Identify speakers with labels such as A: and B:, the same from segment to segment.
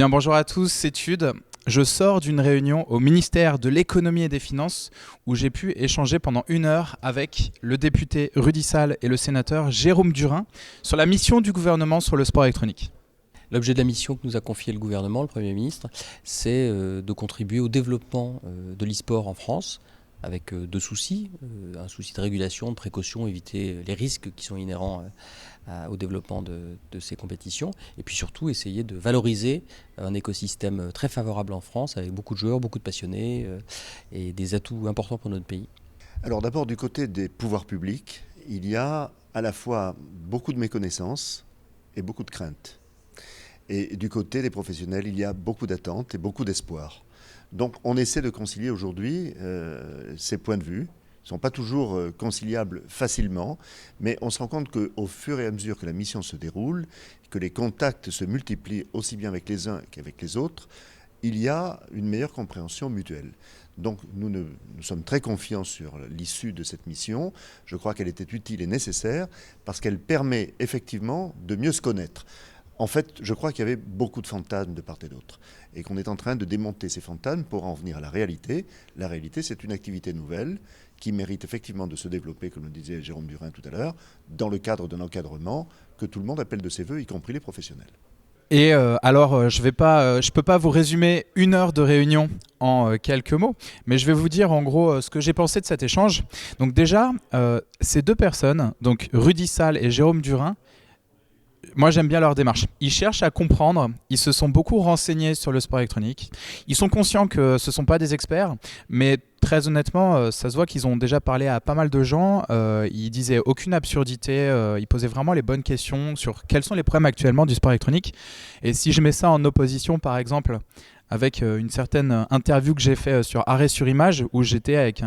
A: Bien, bonjour à tous, c'est Tude. Je sors d'une réunion au ministère de l'économie et des finances où j'ai pu échanger pendant 1 heure avec le député Rudy Sall et le sénateur Jérôme Durain sur la mission du gouvernement sur le sport électronique.
B: L'objet de la mission que nous a confiée le gouvernement, le Premier ministre, c'est de contribuer au développement de l'e-sport en France, avec deux soucis. Un souci de régulation, de précaution, éviter les risques qui sont inhérents au développement de ces compétitions. Et puis surtout, essayer de valoriser un écosystème très favorable en France, avec beaucoup de joueurs, beaucoup de passionnés et des atouts importants pour notre pays.
C: Alors d'abord, du côté des pouvoirs publics, il y a à la fois beaucoup de méconnaissances et beaucoup de craintes. Et du côté des professionnels, il y a beaucoup d'attentes et beaucoup d'espoir. Donc on essaie de concilier aujourd'hui ces points de vue. Ils ne sont pas toujours conciliables facilement, mais on se rend compte qu'au fur et à mesure que la mission se déroule, que les contacts se multiplient aussi bien avec les uns qu'avec les autres, il y a une meilleure compréhension mutuelle. Donc nous sommes très confiants sur l'issue de cette mission. Je crois qu'elle était utile et nécessaire parce qu'elle permet effectivement de mieux se connaître. En fait, je crois qu'il y avait beaucoup de fantasmes de part et d'autre et qu'on est en train de démonter ces fantasmes pour en venir à la réalité. La réalité, c'est une activité nouvelle qui mérite effectivement de se développer, comme le disait Jérôme Durain tout à l'heure, dans le cadre d'un encadrement que tout le monde appelle de ses voeux, y compris les professionnels.
A: Et je peux pas vous résumer 1 heure de réunion en quelques mots, mais je vais vous dire en gros ce que j'ai pensé de cet échange. Donc déjà, ces deux personnes, donc Rudy Sall et Jérôme Durain, moi j'aime bien leur démarche. Ils cherchent à comprendre, ils se sont beaucoup renseignés sur le sport électronique. Ils sont conscients que ce ne sont pas des experts, mais très honnêtement, ça se voit qu'ils ont déjà parlé à pas mal de gens. Ils disaient aucune absurdité, ils posaient vraiment les bonnes questions sur quels sont les problèmes actuellement du sport électronique. Et si je mets ça en opposition par exemple avec une certaine interview que j'ai fait sur Arrêt sur Image, où j'étais avec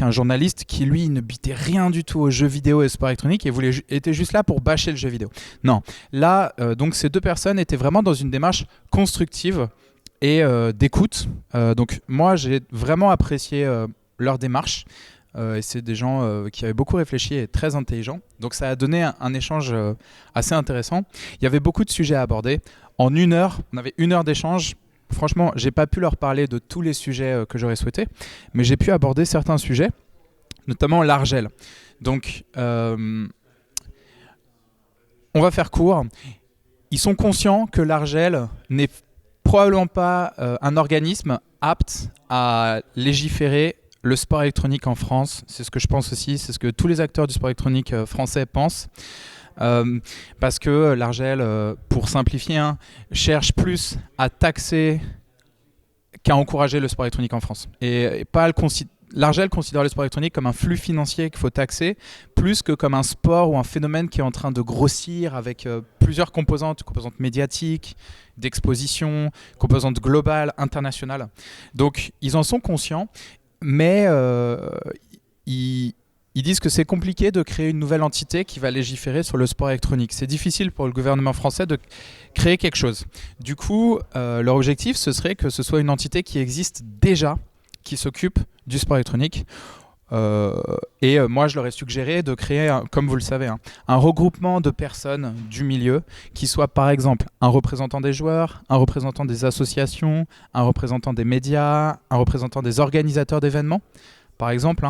A: un journaliste qui, lui, ne bitait rien du tout aux jeux vidéo et au sport électronique et était juste là pour bâcher le jeu vidéo. Non, là, donc ces deux personnes étaient vraiment dans une démarche constructive et d'écoute. Donc moi, j'ai vraiment apprécié leur démarche. Et c'est des gens qui avaient beaucoup réfléchi et très intelligents. Donc ça a donné un échange assez intéressant. Il y avait beaucoup de sujets à aborder. En 1 heure, on avait 1 heure d'échange. Franchement, j'ai pas pu leur parler de tous les sujets que j'aurais souhaité, mais j'ai pu aborder certains sujets, notamment l'Argel. Donc, on va faire court. Ils sont conscients que l'Argel n'est probablement pas un organisme apte à légiférer le sport électronique en France. C'est ce que je pense aussi, c'est ce que tous les acteurs du sport électronique français pensent. Parce que l'Argel, pour simplifier, cherche plus à taxer qu'à encourager le sport électronique en France. Et pas l'Argel considère le sport électronique comme un flux financier qu'il faut taxer, plus que comme un sport ou un phénomène qui est en train de grossir avec plusieurs composantes médiatiques, d'exposition, composantes globales, internationales. Donc ils en sont conscients, mais ils disent que c'est compliqué de créer une nouvelle entité qui va légiférer sur le sport électronique. C'est difficile pour le gouvernement français de créer quelque chose. Du coup, leur objectif, ce serait que ce soit une entité qui existe déjà, qui s'occupe du sport électronique. Moi, je leur ai suggéré de créer, comme vous le savez, un regroupement de personnes du milieu qui soit, par exemple, un représentant des joueurs, un représentant des associations, un représentant des médias, un représentant des organisateurs d'événements, par exemple,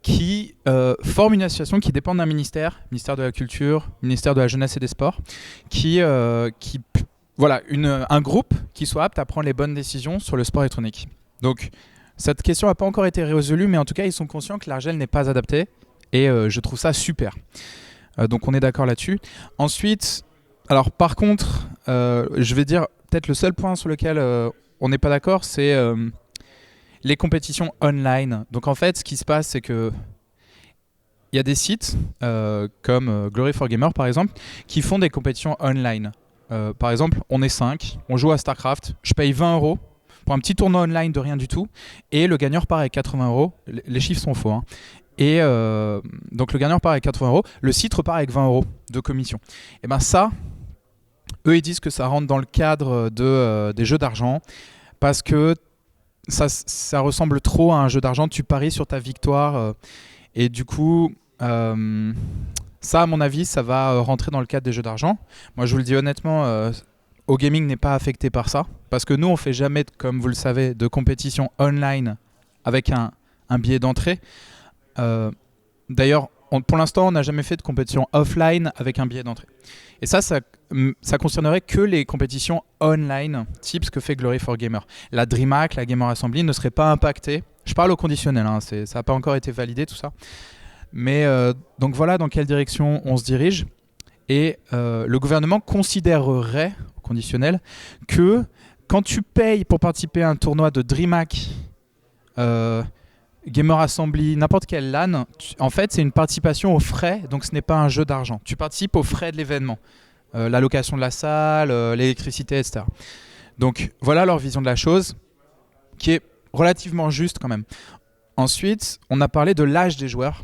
A: qui forment une association qui dépend d'un ministère de la Culture, ministère de la Jeunesse et des Sports, un groupe qui soit apte à prendre les bonnes décisions sur le sport électronique. Donc, cette question n'a pas encore été résolue, mais en tout cas, ils sont conscients que l'Argel n'est pas adapté, et je trouve ça super. Donc, on est d'accord là-dessus. Ensuite, alors par contre, je vais dire peut-être le seul point sur lequel on n'est pas d'accord, c'est les compétitions online. Donc en fait, ce qui se passe, c'est que il y a des sites comme Glory for Gamer par exemple, qui font des compétitions online. Par exemple, on est 5, on joue à StarCraft, je paye 20 € pour un petit tournoi online de rien du tout, et le gagnant repart avec 80 €. Les chiffres sont faux. Et donc le gagnant repart avec 80 €, le site repart avec 20 € de commission. Et bien ça, eux ils disent que ça rentre dans le cadre des jeux d'argent, parce que ça ressemble trop à un jeu d'argent, tu paries sur ta victoire et du coup ça à mon avis ça va rentrer dans le cadre des jeux d'argent. Moi je vous le dis honnêtement, au gaming n'est pas affecté par ça, parce que nous, on fait jamais, comme vous le savez, de compétition online avec un billet d'entrée. D'ailleurs, pour l'instant, on n'a jamais fait de compétition offline avec un billet d'entrée. Et ça concernerait que les compétitions online, type ce que fait Glory for Gamer. La DreamHack, la Gamer Assembly ne seraient pas impactées. Je parle au conditionnel, hein, ça n'a pas encore été validé tout ça. Mais donc voilà dans quelle direction on se dirige. Et le gouvernement considérerait, au conditionnel, que quand tu payes pour participer à un tournoi de DreamHack, Gamer Assembly, n'importe quel LAN, en fait c'est une participation aux frais, donc ce n'est pas un jeu d'argent. Tu participes aux frais de l'événement, la location de la salle, l'électricité, etc. Donc voilà leur vision de la chose, qui est relativement juste quand même. Ensuite, on a parlé de l'âge des joueurs.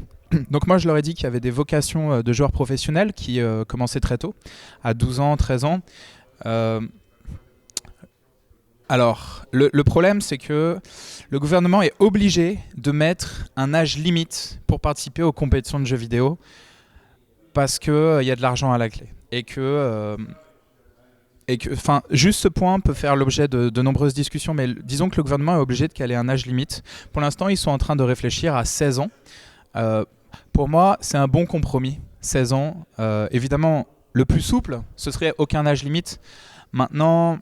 A: Donc moi je leur ai dit qu'il y avait des vocations de joueurs professionnels qui commençaient très tôt, à 12 ans, 13 ans. Alors, le problème, c'est que le gouvernement est obligé de mettre un âge limite pour participer aux compétitions de jeux vidéo parce qu'il y a de l'argent à la clé. Et que juste ce point peut faire l'objet de nombreuses discussions, mais disons que le gouvernement est obligé de caler un âge limite. Pour l'instant, ils sont en train de réfléchir à 16 ans. Pour moi, c'est un bon compromis, 16 ans. Évidemment, le plus souple, ce serait aucun âge limite. Maintenant,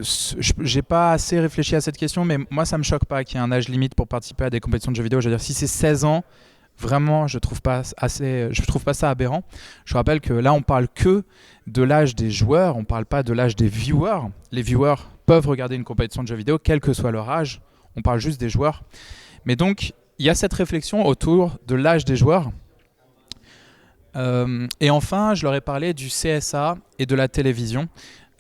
A: j'ai pas assez réfléchi à cette question, mais moi ça me choque pas qu'il y ait un âge limite pour participer à des compétitions de jeux vidéo. Je veux dire, si c'est 16 ans, vraiment je trouve pas ça aberrant. Je rappelle que là on parle que de l'âge des joueurs, on parle pas de l'âge des viewers. Les viewers peuvent regarder une compétition de jeux vidéo quel que soit leur âge, on parle juste des joueurs. Mais donc il y a cette réflexion autour de l'âge des joueurs. Et enfin, je leur ai parlé du CSA et de la télévision.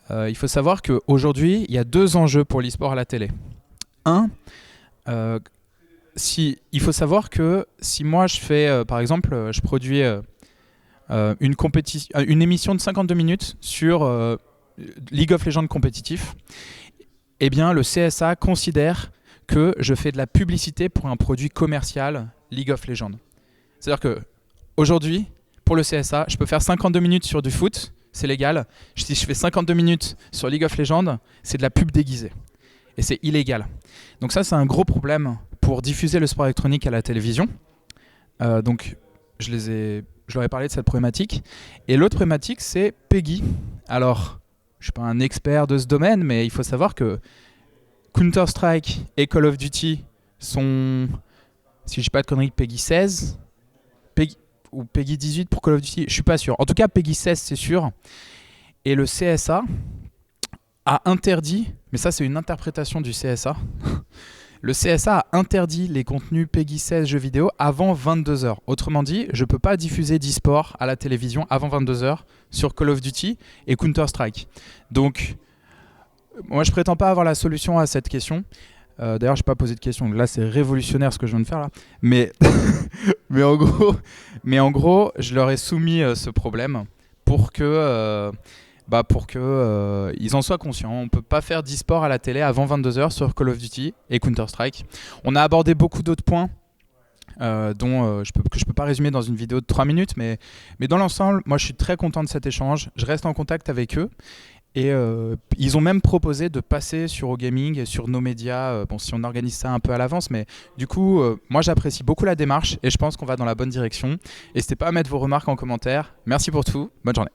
A: Il faut savoir qu'aujourd'hui, il y a 2 enjeux pour l'e-sport à la télé. Un, il faut savoir que si moi je fais, par exemple, je produis une émission de 52 minutes sur League of Legends compétitif, eh bien le CSA considère que je fais de la publicité pour un produit commercial League of Legends. C'est-à-dire qu'aujourd'hui, pour le CSA, je peux faire 52 minutes sur du foot, c'est légal. Si je fais 52 minutes sur League of Legends, c'est de la pub déguisée. Et c'est illégal. Donc ça, c'est un gros problème pour diffuser le sport électronique à la télévision. Donc je leur ai parlé de cette problématique. Et l'autre problématique, c'est PEGI. Alors, je ne suis pas un expert de ce domaine, mais il faut savoir que Counter-Strike et Call of Duty sont, si je ne dis pas de conneries, PEGI 16. Ou PEGI 18 pour Call of Duty, je suis pas sûr. En tout cas, PEGI 16, c'est sûr. Et le CSA a interdit, mais ça c'est une interprétation du CSA, le CSA a interdit les contenus PEGI 16 jeux vidéo avant 22h. Autrement dit, je ne peux pas diffuser d'e-sport à la télévision avant 22h sur Call of Duty et Counter-Strike. Donc, moi je prétends pas avoir la solution à cette question. D'ailleurs, je n'ai pas posé de question. Donc là, c'est révolutionnaire ce que je viens de faire là. Mais, mais en gros, je leur ai soumis ce problème pour que, ils en soient conscients. On ne peut pas faire d'e-sport à la télé avant 22h sur Call of Duty et Counter-Strike. On a abordé beaucoup d'autres points que je peux pas résumer dans une vidéo de 3 minutes. Mais dans l'ensemble, moi, je suis très content de cet échange. Je reste en contact avec eux. Et ils ont même proposé de passer sur OGaming et sur nos médias, si on organise ça un peu à l'avance. Mais du coup, moi j'apprécie beaucoup la démarche et je pense qu'on va dans la bonne direction. N'hésitez pas à mettre vos remarques en commentaire. Merci pour tout, bonne journée.